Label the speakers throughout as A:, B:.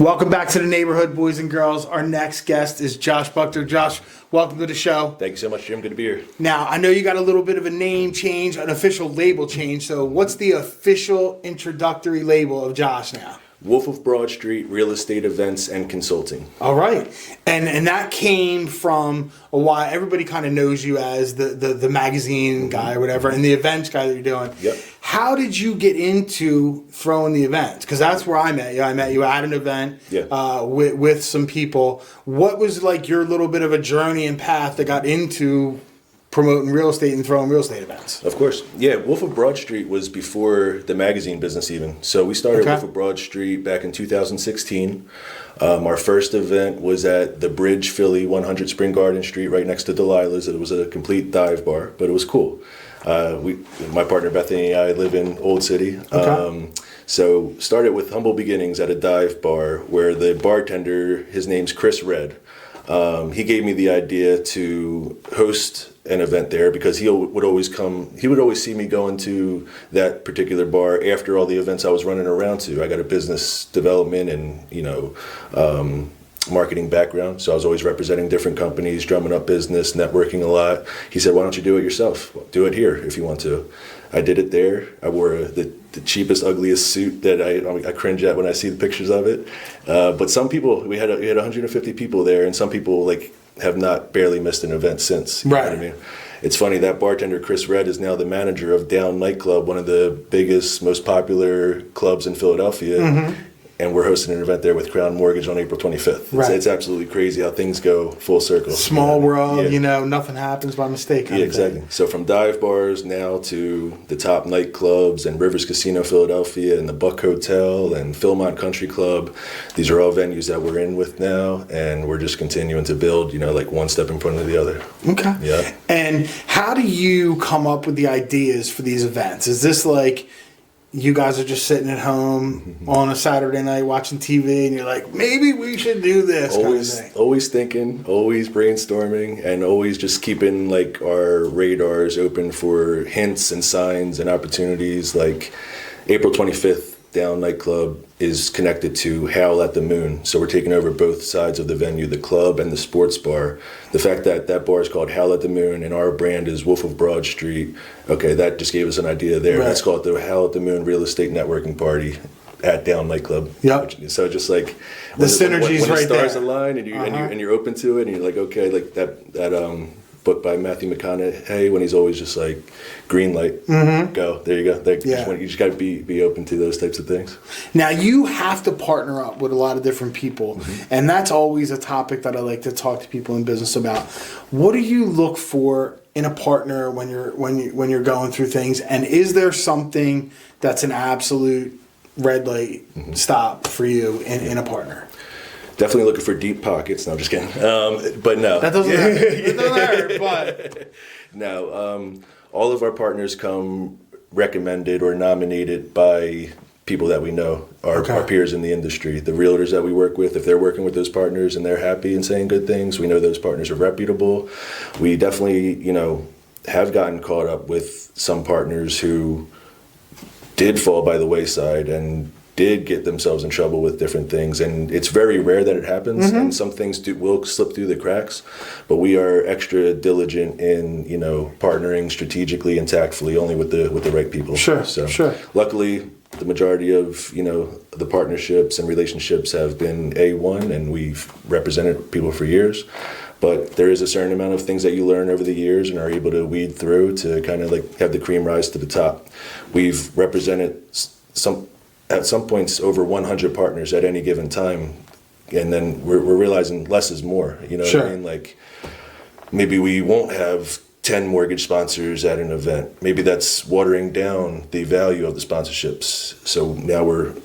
A: Welcome back to the neighborhood, boys and girls. Our next guest is Josh Buchter. Josh, welcome to the show.
B: Thank you so much, Jim. Good to be here.
A: Now, I know you got a little bit of a name change, an official label change. So what's the official introductory label of Josh now?
B: Wolf of Broad Street, Real Estate Events and Consulting.
A: All right. And that came from a while. Everybody kind of knows you as the magazine guy or whatever, and the events guy that you're doing.
B: Yep.
A: How did you get into throwing the events? Because that's where I met you. I met you at an event with some people. What was like your little bit of a journey and path that got into promoting real estate and throwing real estate events?
B: Of course. Yeah, Wolf of Broad Street was before the magazine business even. So we started Wolf of Broad Street back in 2016. Our first event was at the Bridge, Philly, 100 Spring Garden Street, right next to Delilah's. It was a complete dive bar, but it was cool. My partner Bethany and I live in Old City. So started with humble beginnings at a dive bar where the bartender, his name's Chris Red. He gave me the idea to host an event there because he would always see me going to that particular bar after all the events I was running around to. I got a business development and marketing background, so I was always representing different companies, drumming up business, networking a lot. He said, why don't you do it yourself? Do it here if you want to. I did it there. I wore the cheapest, ugliest suit that I cringe at when I see the pictures of it. But some people, we had 150 people there, and some people have not barely missed an event since. You know what I mean? It's funny, that bartender, Chris Red, is now the manager of Down Nightclub, one of the biggest, most popular clubs in Philadelphia. Mm-hmm. And we're hosting an event there with Crown Mortgage on April 25th. It's absolutely crazy how things go full circle.
A: Small world, nothing happens by mistake.
B: Yeah, exactly. So from dive bars now to the top nightclubs and Rivers Casino Philadelphia and the Buck Hotel and Philmont Country Club. These are all venues that we're in with now, and we're just continuing to build, one step in front of the other.
A: Okay.
B: Yeah.
A: And how do you come up with the ideas for these events? Is this like you guys are just sitting at home on a Saturday night watching TV and you're like, maybe we should do this?
B: Always thinking, always brainstorming, and always just keeping our radars open for hints and signs and opportunities. Like April 25th, Down Nightclub is connected to Howl at the Moon. So we're taking over both sides of the venue, the club and the sports bar. The fact that that bar is called Howl at the Moon and our brand is Wolf of Broad Street, okay, that just gave us an idea there. Right. Let's call it the Howl at the Moon Real Estate Networking Party at Down Nightclub.
A: Yep.
B: So just like
A: the synergies
B: when
A: right there.
B: When the stars align and you're open to it and you're like, okay, like that book by Matthew McConaughey when he's always just like, green light, go. There you go. You just got to be open to those types of things.
A: Now, you have to partner up with a lot of different people, and that's always a topic that I like to talk to people in business about. What do you look for in a partner when you're going through things, and is there something that's an absolute red light stop for you in a partner?
B: Definitely looking for deep pockets. No, I'm just kidding. But no.
A: That doesn't hurt. It doesn't hurt, but.
B: No. All of our partners come recommended or nominated by people that we know, our peers in the industry. The realtors that we work with, if they're working with those partners and they're happy and saying good things, we know those partners are reputable. We definitely, have gotten caught up with some partners who did fall by the wayside and did get themselves in trouble with different things, and it's very rare that it happens, and some things will slip through the cracks, but we are extra diligent in partnering strategically and tactfully only with the right people.
A: Sure.
B: Luckily the majority of the partnerships and relationships have been A1, and we've represented people for years, but there is a certain amount of things that you learn over the years and are able to weed through to kind of have the cream rise to the top. We've represented at some points over 100 partners at any given time, and then we're realizing less is more. What I mean? Like maybe we won't have 10 mortgage sponsors at an event. Maybe that's watering down the value of the sponsorships. So now we're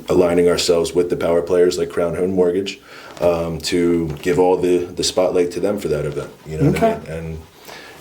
B: aligning ourselves with the power players like Crown Home Mortgage to give all the spotlight to them for that event. What I mean? And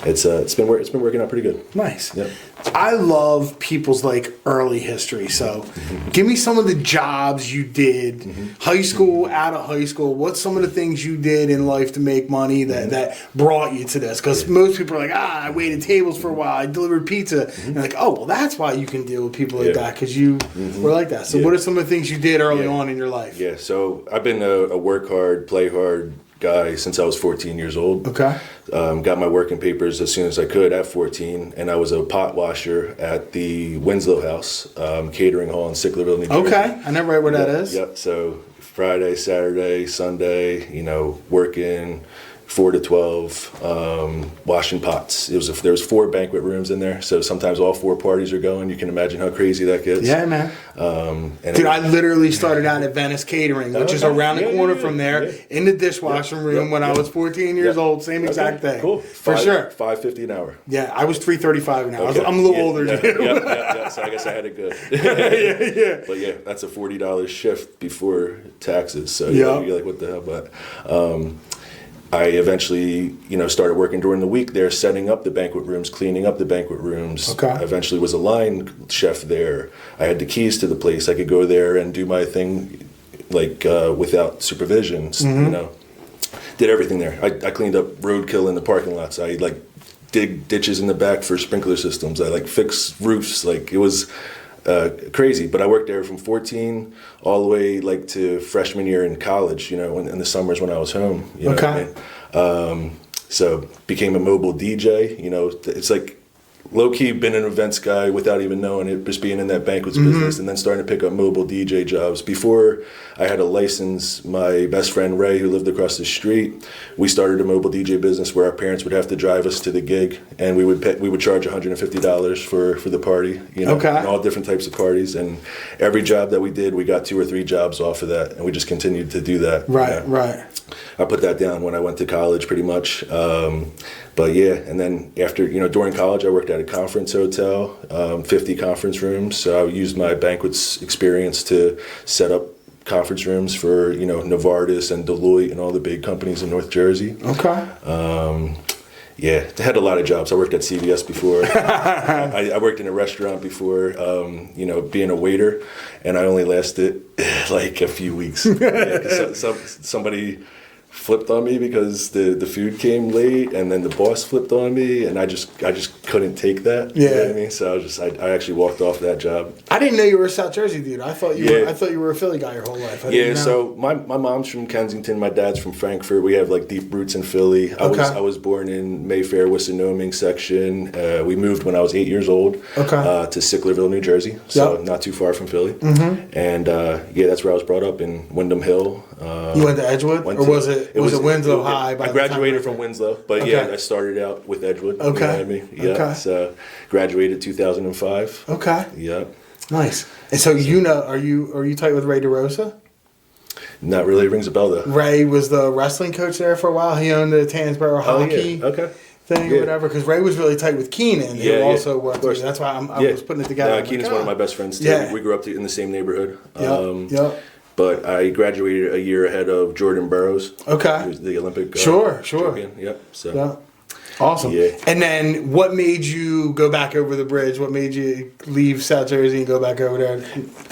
B: it's been working out pretty good.
A: Nice.
B: Yep.
A: I love people's like early history. So give me some of the jobs you did, high school, out of high school. What's some of the things you did in life to make money that brought you to this? Because most people are like, I waited tables for a while. I delivered pizza. And like, oh, well, that's why you can deal with people like that, because you were like that. So what are some of the things you did early on in your life?
B: Yeah, so I've been a work hard, play hard guy since I was 14 years old.
A: Okay.
B: Got my working papers as soon as I could at 14, and I was a pot washer at the Winslow House catering hall in Sicklerville, New Jersey.
A: Okay, I never read where that is.
B: Yep. So Friday, Saturday, Sunday, working 4 to 12, washing pots. There was 4 banquet rooms in there, so sometimes all 4 parties are going. You can imagine how crazy that gets.
A: Yeah, man. Dude, I literally started out at Venice Catering, which is around the corner from there, in the dishwashing room when I was 14 years old. Same exact thing.
B: Cool.
A: For sure.
B: $5.50 an hour.
A: Yeah, I was $3.35 an hour.
B: Okay.
A: I'm a little older than you.
B: Yeah. So I guess I had it good.
A: yeah.
B: But yeah, that's a $40 shift before taxes. So
A: Yeah.
B: you're like, what the hell? But I eventually, started working during the week there, setting up the banquet rooms, cleaning up the banquet rooms.
A: Okay.
B: I eventually was a line chef there. I had the keys to the place. I could go there and do my thing, without supervision. Did everything there. I cleaned up roadkill in the parking lots. I dig ditches in the back for sprinkler systems. I fix roofs. It was crazy. But I worked there from 14 all the way to freshman year in college, in the summers when I was home. You know what I mean? So became a mobile DJ. It's low-key been an events guy without even knowing it, just being in that banquets business, and then starting to pick up mobile DJ jobs. Before I had a license, my best friend Ray, who lived across the street, we started a mobile DJ business where our parents would have to drive us to the gig, and we would charge $150 for the party, and all different types of parties. And every job that we did, we got 2 or 3 jobs off of that, and we just continued to do that.
A: Right.
B: I put that down when I went to college, pretty much. But yeah, and then after, during college, I worked at a conference hotel, 50 conference rooms. So I used my banquets experience to set up conference rooms for, Novartis and Deloitte and all the big companies in North Jersey.
A: Okay.
B: Yeah, I had a lot of jobs. I worked at CVS before. I worked in a restaurant before, being a waiter, and I only lasted a few weeks. Somebody flipped on me because the food came late, and then the boss flipped on me, and I just couldn't take that.
A: Yeah.
B: You know what I mean? So I actually walked off that job.
A: I didn't know you were a South Jersey dude. I thought you were a Philly guy your whole life.
B: So my mom's from Kensington, my dad's from Frankfurt. We have deep roots in Philly. I was born in Mayfair, Wissanoming section. We moved when I was 8 years old to Sicklerville, New Jersey, so not too far from Philly. And that's where I was brought up, in Wyndham Hill.
A: You went to Edgewood, was it Winslow High?
B: I graduated from Winslow, but I started out with Edgewood.
A: Okay.
B: You know what I mean? Yeah.
A: Okay.
B: So graduated 2005.
A: Okay.
B: Yeah.
A: Nice. And so are you tight with Ray DeRosa?
B: Not really. Rings a bell though.
A: Ray was the wrestling coach there for a while. He owned the Tannsboro hockey thing or whatever. Because Ray was really tight with Keenan, who also worked. That's why I was putting it together.
B: Keenan's one of my best friends too.
A: Yeah.
B: We grew up in the same neighborhood.
A: Yep.
B: But I graduated a year ahead of Jordan Burroughs.
A: Okay.
B: Who was the Olympic
A: Sure.
B: champion. Yep. So.
A: Yeah. Awesome. Yeah. And then what made you go back over the bridge? What made you leave South Jersey and go back over there?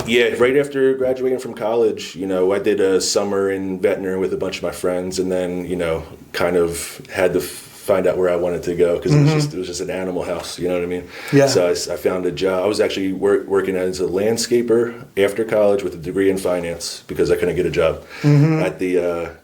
B: Yeah, right after graduating from college, I did a summer in Ventnor with a bunch of my friends, and then, kind of had to find out where I wanted to go, because it was just an animal house, you know what I mean? Yeah. So I found a job. I was actually working as a landscaper after college with a degree in finance, because I couldn't get a job at the.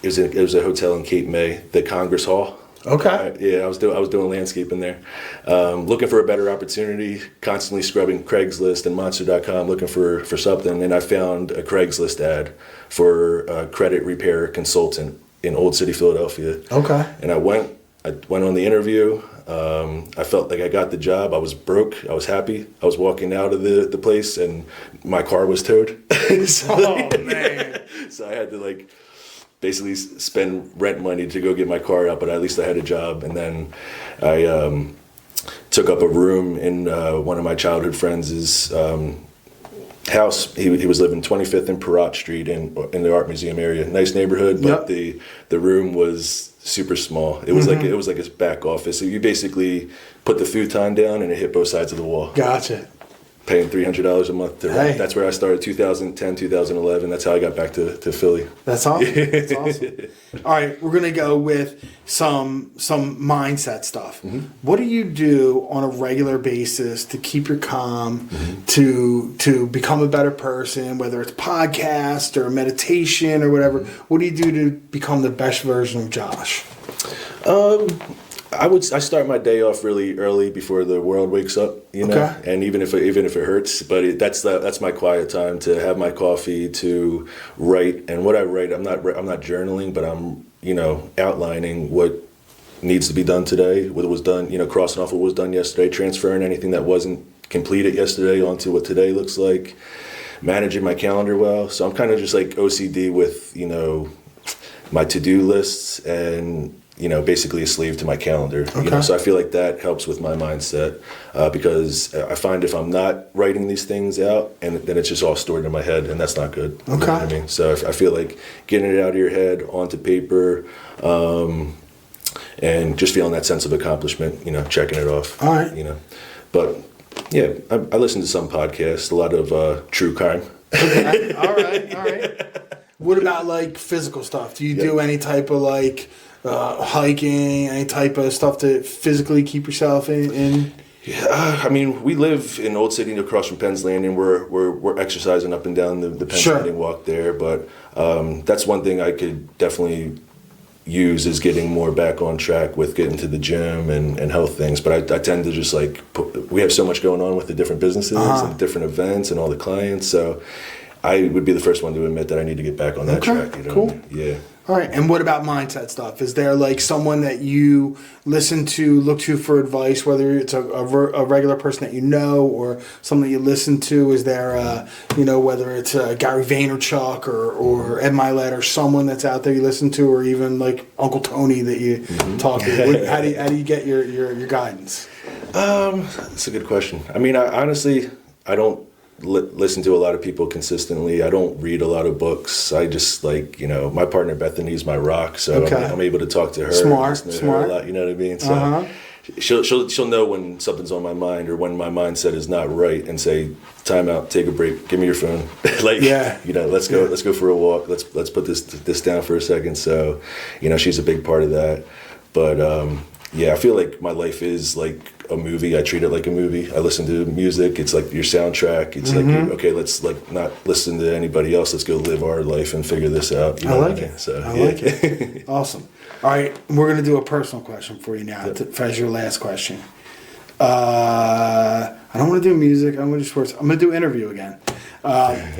B: It was a hotel in Cape May, the Congress Hall.
A: Okay.
B: I was doing landscaping there, looking for a better opportunity. Constantly scrubbing Craigslist and Monster.com, looking for something, and I found a Craigslist ad for a credit repair consultant in Old City, Philadelphia. Okay. And I went on the interview. I felt like I got the job. I was broke. I was happy. I was walking out of the place, and my car was towed.
A: Man.
B: So I had to basically spend rent money to go get my car out, but at least I had a job. And then I took up a room in one of my childhood friends' house. He was living 25th and Perrott Street in the Art Museum area. Nice neighborhood, but the room was super small. It was
A: Mm-hmm.
B: it was like his back office. So you basically put the futon down and it hit both sides of the wall.
A: Gotcha.
B: Paying $300 a month to rent.
A: Hey.
B: That's where I started 2010, 2011. That's how I got back to Philly.
A: That's awesome. That's awesome. All right, we're gonna go with some mindset stuff. What do you do on a regular basis to keep your calm, to become a better person? Whether it's podcast or meditation or whatever. What do you do to become the best version of Josh?
B: I start my day off really early before the world wakes up, you know.
A: Okay.
B: And even if it hurts, but that's my quiet time to have my coffee, to write. And what I write, I'm not journaling, but I'm, you know, outlining what needs to be done today, what was done, you know, crossing off what was done yesterday, transferring anything that wasn't completed yesterday onto what today looks like, managing my calendar well. So I'm kind of just like OCD with, you know, my to-do lists and, you know, basically a slave to my calendar.
A: Okay.
B: You know? So I feel like that helps with my mindset because I find if I'm not writing these things out, and then it's just all stored in my head, and that's not good.
A: Okay.
B: You know what I mean? So I feel like getting it out of your head onto paper, and just feeling that sense of accomplishment. You know, checking it off.
A: All right.
B: You know, but yeah, I listen to some podcasts, a lot of true crime.
A: Okay. All right. What about like physical stuff? Do you do any type of like hiking, any type of stuff to physically keep yourself in?
B: Yeah, I mean, we live in Old City across from Penn's Landing. We're exercising up and down the Penn's Landing walk there, but that's one thing I could definitely use is getting more back on track with getting to the gym and health things. But I tend to just like we have so much going on with the different businesses and different events and all the clients, so I would be the first one to admit that I need to get back on that track. You know?
A: Cool.
B: Yeah.
A: All right. And what about mindset stuff? Is there like someone that you listen to, look to for advice, whether it's a regular person that you know or someone that you listen to? Is there, whether it's Gary Vaynerchuk or Ed Mylett or someone that's out there you listen to, or even like Uncle Tony that you talk to? How do you get your guidance?
B: That's a good question. I mean, I don't listen to a lot of people consistently. I don't read a lot of books. I just like, my partner Bethany's my rock, so I'm able to talk to her.
A: Smart.
B: Her a lot, you know what I mean? So she'll know when something's on my mind or when my mindset is not right, and say, time out, take a break, give me your phone. Let's go for a walk. Let's put this down for a second. So, she's a big part of that. But I feel like my life is like a movie. I treat it like a movie. I listen to music. It's like your soundtrack. It's like, okay, let's like not listen to anybody else. Let's go live our life and figure this out.
A: I like it.
B: So,
A: I like it. Awesome. All right, we're going to do a personal question for you now as your last question. I don't want to do music. I'm going to do sports. I'm going to do interview again.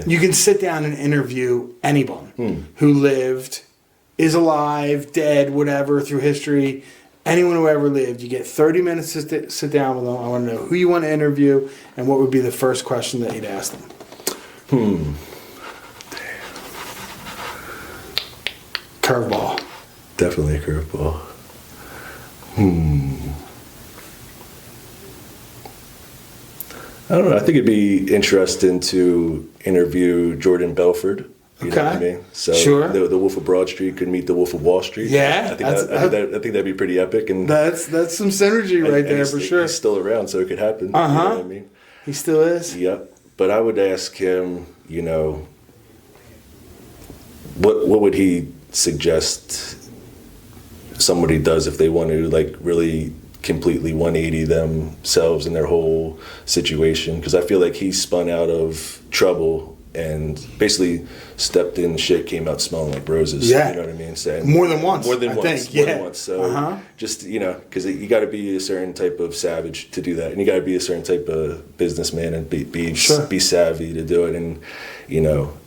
A: You can sit down and interview anyone who lived, is alive, dead, whatever, through history. Anyone who ever lived, you get 30 minutes to sit down with them. I want to know who you want to interview and what would be the first question that you'd ask them. Curveball.
B: Definitely a curveball. I don't know. I think it'd be interesting to interview Jordan Belford. You know what I mean? So
A: sure.
B: The Wolf of Broad Street could meet the Wolf of Wall Street.
A: Yeah,
B: I think that'd be pretty epic, and
A: that's some synergy right there for sure.
B: He's still around, so it could happen. You know what I mean?
A: He still is.
B: Yep. But I would ask him, what would he suggest somebody does if they want to like really completely 180 themselves and their whole situation? Because I feel like he spun out of trouble and basically stepped in shit, came out smelling like roses.
A: Yeah.
B: You know what I mean? Saying
A: more than once.
B: More than
A: I
B: once.
A: think.
B: More than once. So just, because you got to be a certain type of savage to do that. And you got to be a certain type of businessman and be savvy to do it. And,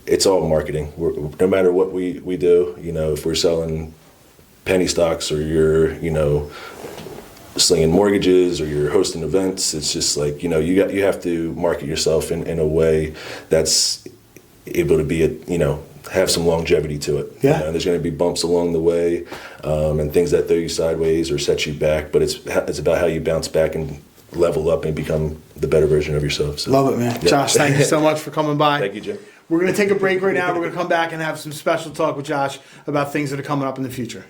B: it's all marketing. No matter what we do, if we're selling penny stocks or you're, slinging mortgages or you're hosting events, it's just like, you have to market yourself in a way that's able to be have some longevity to it.
A: Yeah.
B: There's going to be bumps along the way, and things that throw you sideways or set you back, but it's about how you bounce back and level up and become the better version of yourself. So,
A: love it, man. Yeah. Josh, thank you so much for coming by.
B: Thank you, Jim.
A: We're going to take a break right now. We're going to come back and have some special talk with Josh about things that are coming up in the future.